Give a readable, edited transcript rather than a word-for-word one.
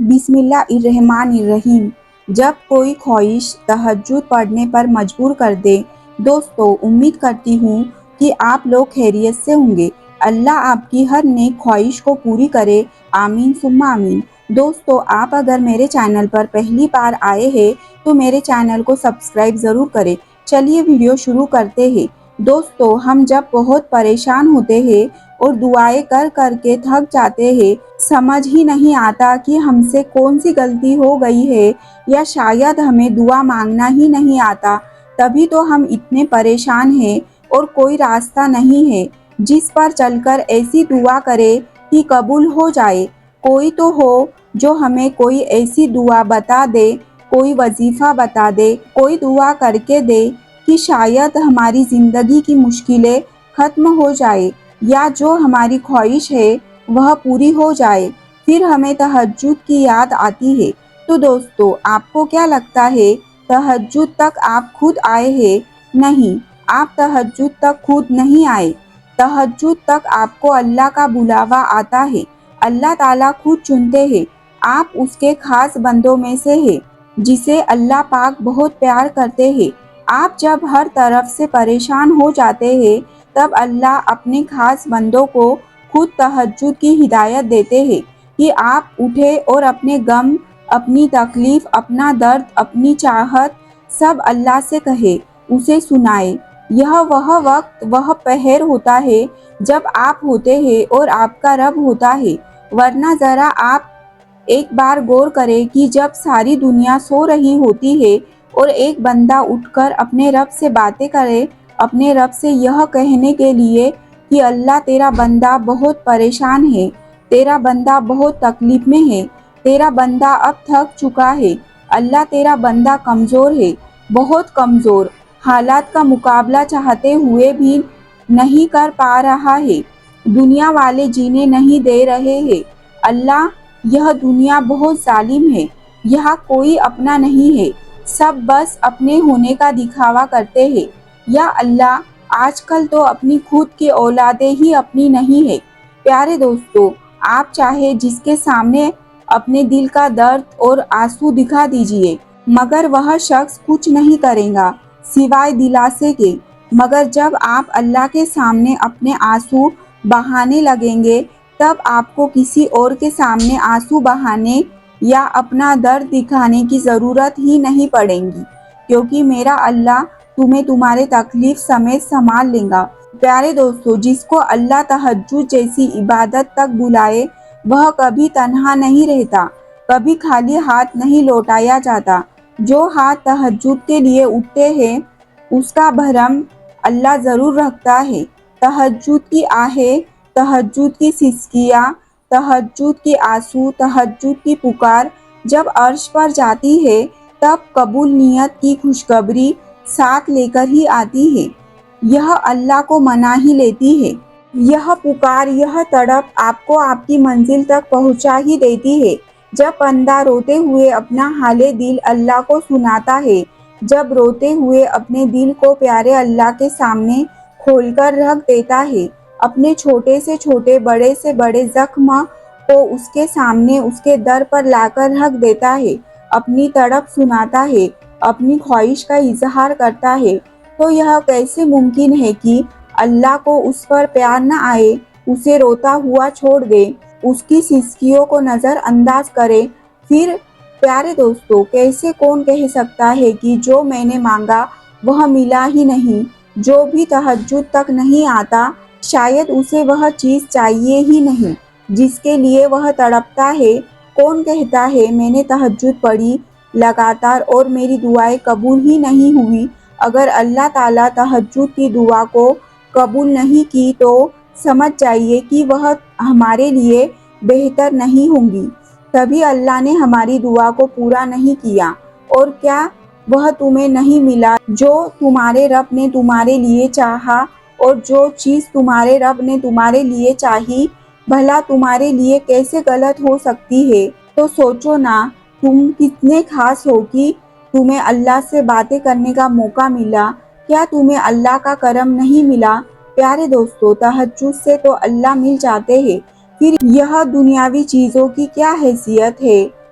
بسم اللہ الرحمن الرحیم۔ جب کوئی خواہش تہجد پڑھنے پر مجبور کر دے۔ دوستو، امید کرتی ہوں کہ آپ لوگ خیریت سے ہوں گے۔ اللہ آپ کی ہر نیک خواہش کو پوری کرے، آمین ثم آمین۔ دوستو، آپ اگر میرے چینل پر پہلی بار آئے ہیں تو میرے چینل کو سبسکرائب ضرور کریں۔ چلیے ویڈیو شروع کرتے ہیں۔ دوستو، ہم جب بہت پریشان ہوتے ہیں اور دعائیں کر کر کے تھک جاتے ہیں، سمجھ ہی نہیں آتا کہ ہم سے کون سی غلطی ہو گئی ہے، یا شاید ہمیں دعا مانگنا ہی نہیں آتا، تبھی تو ہم اتنے پریشان ہیں اور کوئی راستہ نہیں ہے جس پر چل کر ایسی دعا کرے کہ قبول ہو جائے۔ کوئی تو ہو جو ہمیں کوئی ایسی دعا بتا دے، کوئی وظیفہ بتا دے، کوئی دعا کر کے دے کہ شاید ہماری زندگی کی مشکلیں ختم ہو جائے، یا جو ہماری خواہش ہے وہ پوری ہو جائے۔ پھر ہمیں تہجد کی یاد آتی ہے۔ تو دوستو، آپ کو کیا لگتا ہے تہجد تک آپ خود آئے ہیں؟ نہیں، آپ تہجد تک خود نہیں آئے۔ تہجد تک آپ کو اللہ کا بلاوا آتا ہے۔ اللہ تعالیٰ خود چنتے ہیں۔ آپ اس کے خاص بندوں میں سے ہیں جسے اللہ پاک بہت پیار کرتے ہیں۔ آپ جب ہر طرف سے پریشان ہو جاتے ہیں تب اللہ اپنے خاص بندوں کو خود تہجد کی ہدایت دیتے ہیں کہ آپ اٹھے اور اپنے غم، اپنی تکلیف، اپنا درد، اپنی چاہت سب اللہ سے کہے، اسے سنائے۔ یہ وہ وقت، وہ پہر ہوتا ہے جب آپ ہوتے ہیں اور آپ کا رب ہوتا ہے۔ ورنہ ذرا آپ ایک بار غور کریں کہ جب ساری دنیا سو رہی ہوتی ہے اور ایک بندہ اٹھ کر اپنے رب سے باتیں کرے، اپنے رب سے یہ کہنے کے لیے کہ اللہ تیرا بندہ بہت پریشان ہے، تیرا بندہ بہت تکلیف میں ہے، تیرا بندہ اب تھک چکا ہے، اللہ تیرا بندہ کمزور ہے، بہت کمزور، حالات کا مقابلہ چاہتے ہوئے بھی نہیں کر پا رہا ہے، دنیا والے جینے نہیں دے رہے ہیں، اللہ یہ دنیا بہت ظالم ہے، یہاں کوئی اپنا نہیں ہے، سب بس اپنے ہونے کا دکھاوا کرتے ہیں، یا اللہ آج کل تو اپنی خود کی اولادیں ہی اپنی نہیں ہے۔ پیارے دوستو، آپ چاہے جس کے سامنے اپنے دل کا درد اور آنسو دکھا دیجئے، مگر وہ شخص کچھ نہیں کرے گا سوائے دلاسے کے۔ مگر جب آپ اللہ کے سامنے اپنے آنسو بہانے لگیں گے تب آپ کو کسی اور کے سامنے آنسو بہانے یا اپنا درد دکھانے کی ضرورت ہی نہیں پڑے گی، کیونکہ میرا اللہ تمہیں تمہارے تکلیف سمیت سنبھال لے گا۔ پیارے دوستو، جس کو اللہ تہجد جیسی عبادت تک بلائے وہ کبھی تنہا نہیں رہتا، کبھی خالی ہاتھ نہیں لوٹایا جاتا۔ جو ہاتھ تہجد کے لیے اٹھتے ہیں اس کا بھرم اللہ ضرور رکھتا ہے۔ تہجد کی آہیں، تہجد کی سسکیاں، تہجد کے آنسو، تہجد کی پکار جب عرش پر جاتی ہے تب قبول نیت کی خوشخبری ساتھ لے کر ہی آتی ہے، یہ اللہ کو منا ہی لیتی ہے۔ یہ پکار، یہ تڑپ آپ کو آپ کی منزل تک پہنچا ہی دیتی ہے۔ جب بندہ روتے ہوئے اپنا حال دل اللہ کو سناتا ہے، جب روتے ہوئے اپنے دل کو پیارے اللہ کے سامنے کھول کر رکھ دیتا ہے، اپنے چھوٹے سے چھوٹے، بڑے سے بڑے زخم کو اس کے سامنے، اس کے در پر لا کر رکھ دیتا ہے، اپنی تڑپ سناتا ہے، اپنی خواہش کا اظہار کرتا ہے، تو یہ کیسے ممکن ہے کہ اللہ کو اس پر پیار نہ آئے، اسے روتا ہوا چھوڑ دے، اس کی سسکیوں کو نظر انداز کرے؟ پھر پیارے دوستو، کیسے کون کہہ سکتا ہے کہ جو میں نے مانگا وہ ملا ہی نہیں؟ جو بھی تہجد تک نہیں آتا شاید اسے وہ چیز چاہیے ہی نہیں جس کے لیے وہ تڑپتا ہے۔ کون کہتا ہے میں نے تہجد پڑھی لگاتار اور میری دعائیں قبول ہی نہیں ہوئی؟ اگر اللہ تعالیٰ تہجد کی دعا کو قبول نہیں کی تو سمجھ جائیے کہ وہ ہمارے لیے بہتر نہیں ہوں گی، تبھی اللہ نے ہماری دعا کو پورا نہیں کیا۔ اور کیا وہ تمہیں نہیں ملا جو تمہارے رب نے تمہارے لیے چاہا؟ اور جو چیز تمہارے رب نے تمہارے لیے چاہی بھلا تمہارے لیے کیسے غلط ہو سکتی ہے؟ تو سوچو نا، تم کتنے خاص ہو کہ تمہیں اللہ سے باتیں کرنے کا موقع ملا، کیا تمہیں اللہ کا کرم نہیں ملا؟ پیارے دوستو، تہجد سے تو اللہ مل جاتے ہیں، پھر یہ دنیاوی چیزوں کی کیا حیثیت ہے؟